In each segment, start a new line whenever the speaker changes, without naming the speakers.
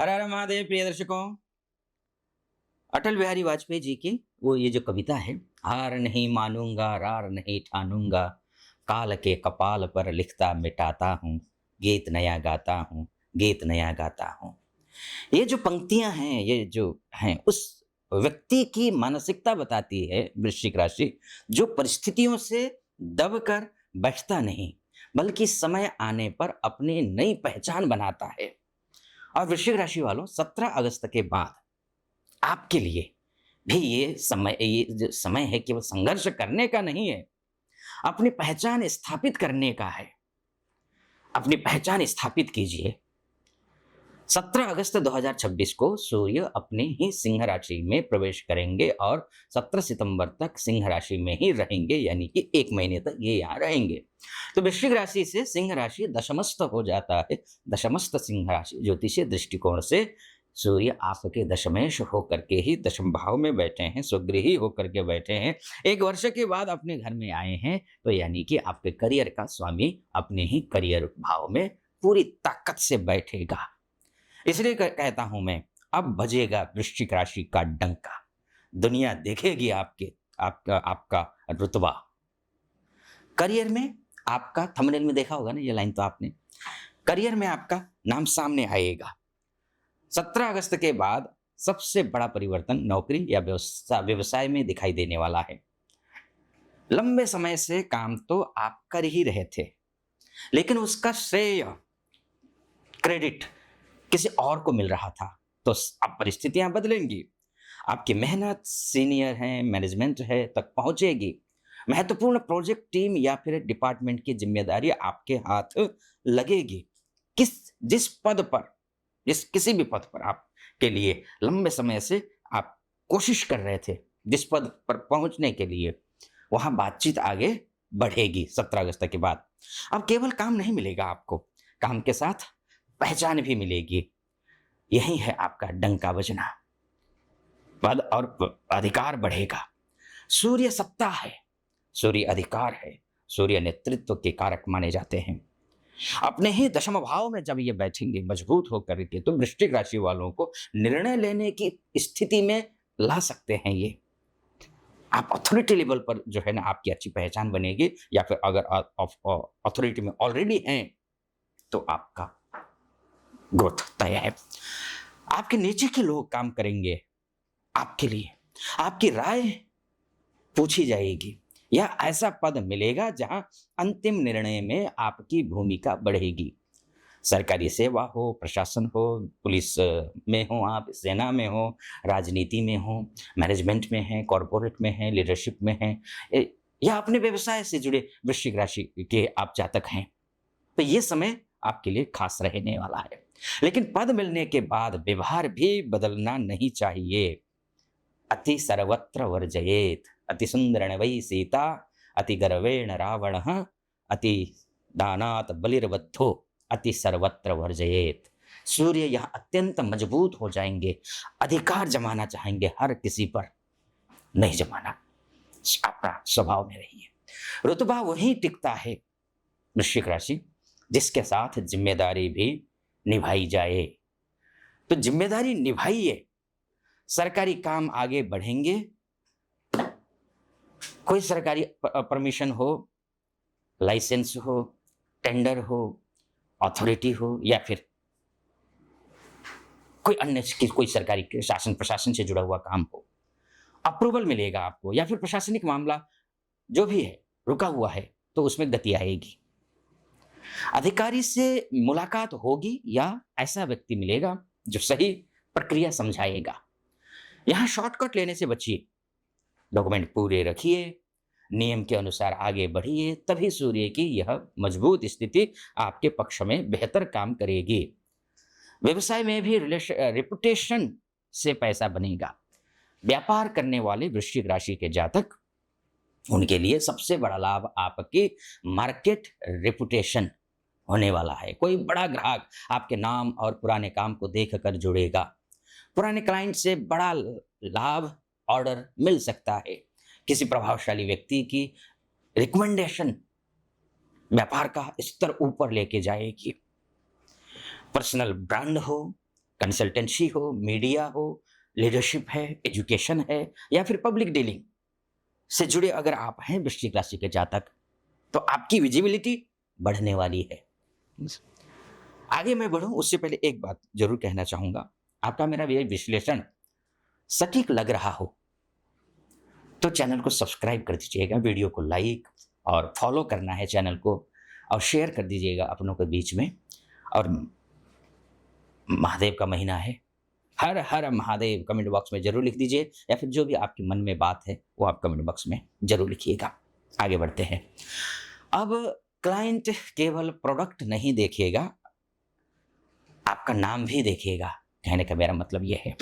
हर हर महादेव प्रिय दर्शकों। अटल बिहारी वाजपेयी जी की वो ये जो कविता है, हार नहीं मानूंगा रार नहीं ठानूंगा, काल के कपाल पर लिखता मिटाता हूँ, गीत नया गाता हूँ, गीत नया गाता हूँ। ये जो पंक्तियां हैं, ये जो हैं, उस व्यक्ति की मानसिकता बताती है। वृश्चिक राशि जो परिस्थितियों से दब कर बैठता नहीं, बल्कि समय आने पर अपनी नई पहचान बनाता है। और वृश्चिक राशि वालों, 17 अगस्त के बाद आपके लिए भी ये जो समय है केवल संघर्ष करने का नहीं है, अपनी पहचान स्थापित करने का है। अपनी पहचान स्थापित कीजिए। 17 अगस्त 2026 को सूर्य अपने ही सिंह राशि में प्रवेश करेंगे और 17 सितंबर तक सिंह राशि में ही रहेंगे, यानी कि 1 महीने तक ये यहाँ रहेंगे। तो वृश्चिक राशि से सिंह राशि दशमस्त हो जाता है। दशमस्त सिंह राशि ज्योतिषीय दृष्टिकोण से सूर्य आपके दशमेश होकर के ही दशम भाव में बैठे हैं, स्वगृही होकर के बैठे हैं। 1 वर्ष के बाद अपने घर में आए हैं, तो यानी कि आपके करियर का स्वामी अपने ही करियर भाव में पूरी ताकत से बैठेगा। इसलिए कहता हूं मैं, अब बजेगा वृश्चिक राशि का डंका। दुनिया देखेगी आपका आपका रुतबा। करियर में आपका, थंबनेल में देखा होगा ना ये लाइन तो आपने, करियर में आपका नाम सामने आएगा। 17 अगस्त के बाद सबसे बड़ा परिवर्तन नौकरी या व्यवसाय में दिखाई देने वाला है। लंबे समय से काम तो आप कर ही रहे थे, लेकिन उसका श्रेय, क्रेडिट किसी और को मिल रहा था। तो अब परिस्थितियां बदलेंगी। आपकी मेहनत सीनियर है, मैनेजमेंट है तक पहुंचेगी। महत्वपूर्ण प्रोजेक्ट टीम या फिर डिपार्टमेंट की जिम्मेदारी आपके हाथ लगेगी। जिस पद पर, जिस किसी भी पद पर आपके लिए लंबे समय से आप कोशिश कर रहे थे, जिस पद पर पहुंचने के लिए, वहां बातचीत आगे बढ़ेगी। 17 अगस्त के बाद अब केवल काम नहीं मिलेगा आपको, काम के साथ पहचान भी मिलेगी। यही है आपका डंका बजना। पद और अधिकार बढ़ेगा। सूर्य सत्ता है, सूर्य अधिकार है, सूर्य नेतृत्व के कारक माने जाते हैं। अपने ही दशम भाव में जब ये बैठेंगे मजबूत होकर के, तो वृश्चिक राशि वालों को निर्णय लेने की स्थिति में ला सकते हैं। ये आप अथॉरिटी लेवल पर जो है ना, आपकी अच्छी पहचान बनेगी। या फिर अगर अथॉरिटी में ऑलरेडी हैं, तो आपका ग्रोथ तय है। आपके नीचे के लोग काम करेंगे आपके लिए, आपकी राय पूछी जाएगी, या ऐसा पद मिलेगा जहां अंतिम निर्णय में आपकी भूमिका बढ़ेगी। सरकारी सेवा हो, प्रशासन हो, पुलिस में हो, आप सेना में हो, राजनीति में हो, मैनेजमेंट में हैं, कॉरपोरेट में हैं, लीडरशिप में हैं, या अपने व्यवसाय से जुड़े वृश्चिक राशि के आप जातक हैं, तो ये समय आपके लिए खास रहने वाला है। लेकिन पद मिलने के बाद व्यवहार भी बदलना नहीं चाहिए। अति सर्वत्र वर्जयेत, अति सुंदरण वै सीता, अति गर्वेण रावण, अति दानात बलिर्बद्धो, अति सर्वत्र वर्जयेत। सूर्य यहाँ अत्यंत मजबूत हो जाएंगे, अधिकार जमाना चाहेंगे, हर किसी पर नहीं जमाना, अपना स्वभाव में रहिए। रुतबा वही टिकता है वृश्चिक राशि जिसके साथ जिम्मेदारी भी निभाई जाए। तो जिम्मेदारी निभाइए, सरकारी काम आगे बढ़ेंगे। कोई सरकारी परमिशन हो, लाइसेंस हो, टेंडर हो, अथॉरिटी हो, या फिर कोई अन्य कोई सरकारी शासन प्रशासन से जुड़ा हुआ काम हो, अप्रूवल मिलेगा आपको। या फिर प्रशासनिक मामला जो भी है रुका हुआ है, तो उसमें गति आएगी। अधिकारी से मुलाकात होगी, या ऐसा व्यक्ति मिलेगा जो सही प्रक्रिया समझाएगा। यहां शॉर्टकट लेने से बचिए, डॉक्यूमेंट पूरे रखिए, नियम के अनुसार आगे बढ़िए, तभी सूर्य की यह मजबूत स्थिति आपके पक्ष में बेहतर काम करेगी। व्यवसाय में भी रेपुटेशन से पैसा बनेगा। व्यापार करने वाले वृश्चिक राशि के जातक, उनके लिए सबसे बड़ा लाभ आपकी मार्केट रेपुटेशन होने वाला है। कोई बड़ा ग्राहक आपके नाम और पुराने काम को देखकर जुड़ेगा। पुराने क्लाइंट से बड़ा लाभ, ऑर्डर मिल सकता है। किसी प्रभावशाली व्यक्ति की रिकमेंडेशन व्यापार का स्तर ऊपर लेके जाएगी। पर्सनल ब्रांड हो, कंसल्टेंसी हो, मीडिया हो, लीडरशिप है, एजुकेशन है या फिर पब्लिक डीलिंग से जुड़े अगर आप हैं वृश्चिक राशि के जातक, तो आपकी विजिबिलिटी बढ़ने वाली है। आगे मैं बढ़ूं उससे पहले एक बात जरूर कहना चाहूंगा, आपका मेरा ये विश्लेषण सटीक लग रहा हो तो चैनल को सब्सक्राइब कर दीजिएगा, वीडियो को लाइक और फॉलो करना है चैनल को, और शेयर कर दीजिएगा अपनों के बीच में। और महादेव का महीना है, हर हर महादेव कमेंट बॉक्स में जरूर लिख दीजिए, या फिर जो भी आपके मन में बात है वो आप कमेंट बॉक्स में जरूर लिखिएगा। आगे बढ़ते हैं। अब क्लाइंट केवल प्रोडक्ट नहीं देखेगा, आपका नाम भी देखेगा। कहने का मेरा मतलब यह है,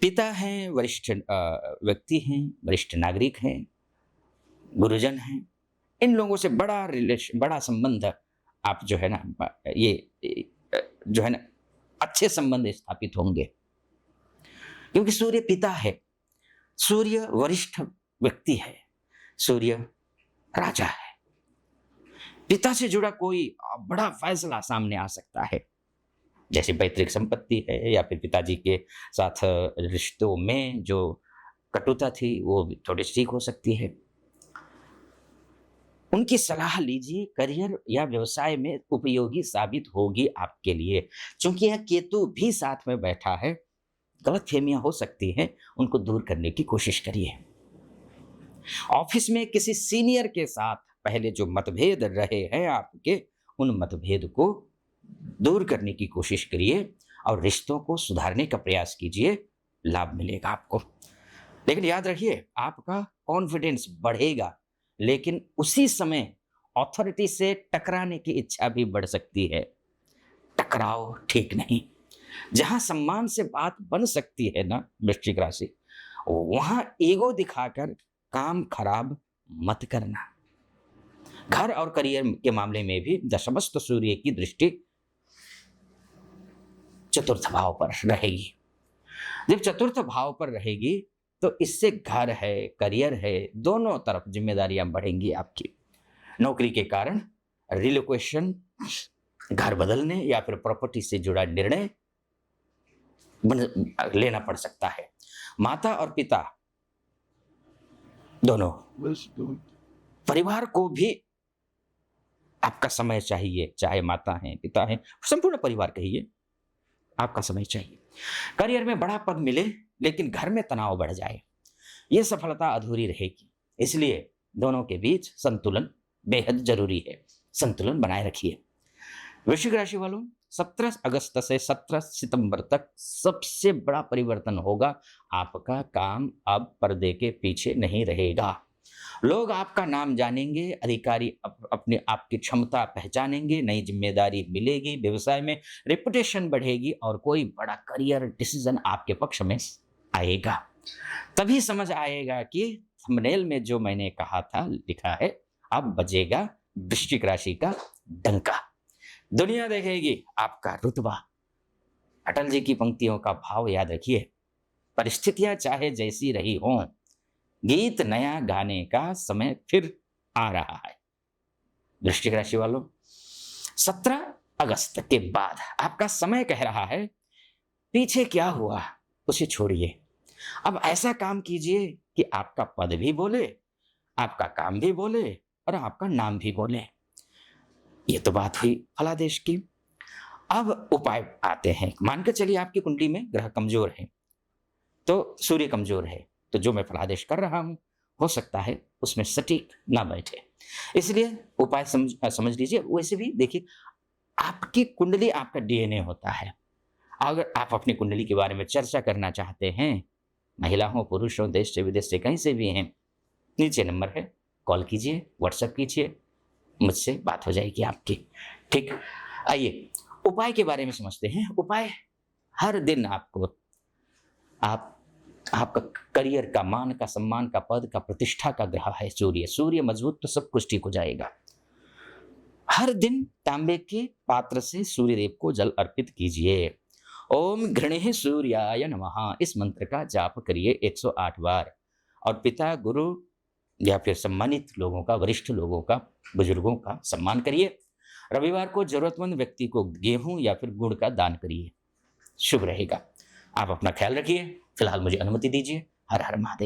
पिता हैं, वरिष्ठ व्यक्ति हैं, वरिष्ठ नागरिक हैं, गुरुजन हैं, इन लोगों से बड़ा संबंध आप जो है ना, ये जो है ना अच्छे संबंध स्थापित होंगे, क्योंकि सूर्य पिता है, सूर्य वरिष्ठ व्यक्ति है, सूर्य राजा है। पिता से जुड़ा कोई बड़ा फैसला सामने आ सकता है, जैसे पैतृक संपत्ति है, या फिर पिताजी के साथ रिश्तों में जो कटुता थी वो भी थोड़ी ठीक हो सकती है। उनकी सलाह लीजिए, करियर या व्यवसाय में उपयोगी साबित होगी आपके लिए। चूंकि यह केतु भी साथ में बैठा है, गलतफहमियां हो सकती हैं, उनको दूर करने की कोशिश करिए। ऑफिस में किसी सीनियर के साथ पहले जो मतभेद रहे हैं आपके, उन मतभेद को दूर करने की कोशिश करिए और रिश्तों को सुधारने का प्रयास कीजिए, लाभ मिलेगा आपको। लेकिन याद रखिए, आपका कॉन्फिडेंस बढ़ेगा, लेकिन उसी समय अथॉरिटी से टकराने की इच्छा भी बढ़ सकती है। टकराव ठीक नहीं। जहां सम्मान से बात बन सकती है ना वृश्चिक राशि, वहां ईगो दिखाकर काम खराब मत करना। घर और करियर के मामले में भी दशमस्त सूर्य की दृष्टि चतुर्थ भाव पर रहेगी। जब चतुर्थ भाव पर रहेगी तो इससे घर है, करियर है, दोनों तरफ जिम्मेदारियां बढ़ेंगी आपकी। नौकरी के कारण रिलोकेशन, घर बदलने या फिर प्रॉपर्टी से जुड़ा निर्णय लेना पड़ सकता है। माता और पिता दोनों, परिवार को भी आपका समय चाहिए, चाहे माता है, पिता है, संपूर्ण परिवार कहिए, आपका समय चाहिए। करियर में बड़ा पद मिले लेकिन घर में तनाव बढ़ जाए, यह सफलता अधूरी रहेगी। इसलिए दोनों के बीच संतुलन बेहद जरूरी है। संतुलन बनाए रखिए। वृश्चिक राशि वालों, 17 अगस्त से 17 सितंबर तक सबसे बड़ा परिवर्तन होगा। आपका काम अब पर्दे के पीछे नहीं रहेगा। लोग आपका नाम जानेंगे, अधिकारी अपने आपकी क्षमता पहचानेंगे, नई जिम्मेदारी मिलेगी, व्यवसाय में रेपुटेशन बढ़ेगी और कोई बड़ा करियर डिसीजन आपके पक्ष में आएगा। तभी समझ आएगा कि थंबनेल में जो मैंने कहा था, लिखा है, अब बजेगा वृश्चिक राशि का डंका। दुनिया देखेगी आपका रुतबा। अटल जी की पंक्तियों का भाव याद रखिए, परिस्थितियां चाहे जैसी रही हों, गीत नया गाने का समय फिर आ रहा है। वृश्चिक राशि वालों, 17 अगस्त के बाद आपका समय कह रहा है, पीछे क्या हुआ उसे छोड़िए, अब ऐसा काम कीजिए कि आपका पद भी बोले, आपका काम भी बोले और आपका नाम भी बोले। ये तो बात हुई फलादेश की। अब उपाय आते हैं। मान के चलिए आपकी कुंडली में ग्रह कमजोर है, तो सूर्य कमजोर है, तो जो मैं फलादेश कर रहा हूं हो सकता है उसमें सटीक ना बैठे, इसलिए उपाय समझ लीजिए। वैसे भी देखिए, आपकी कुंडली आपका डीएनए होता है। अगर आप अपनी कुंडली के बारे में चर्चा करना चाहते हैं, महिला हो पुरुष हो, देश से विदेश से कहीं से भी हैं, नीचे नंबर है, कॉल कीजिए, व्हाट्सएप कीजिए, मुझसे बात हो जाएगी आपकी। ठीक, आइए उपाय के बारे में समझते हैं। उपाय, हर दिन आपको आपका करियर का, मान का, सम्मान का, पद का, प्रतिष्ठा का ग्रह है सूर्य। सूर्य मजबूत तो सब कुछ ठीक हो जाएगा। हर दिन तांबे के पात्र से सूर्यदेव को जल अर्पित कीजिए। ओम घृणे सूर्याय नमः, इस मंत्र का जाप करिए 108 बार। और पिता, गुरु या फिर सम्मानित लोगों का, वरिष्ठ लोगों का, बुजुर्गों का सम्मान करिए। रविवार को जरूरतमंद व्यक्ति को गेहूं या फिर गुड़ का दान करिए। शुभ रहेगा। आप अपना ख्याल रखिए। फिलहाल मुझे अनुमति दीजिए। हर हर महादेव।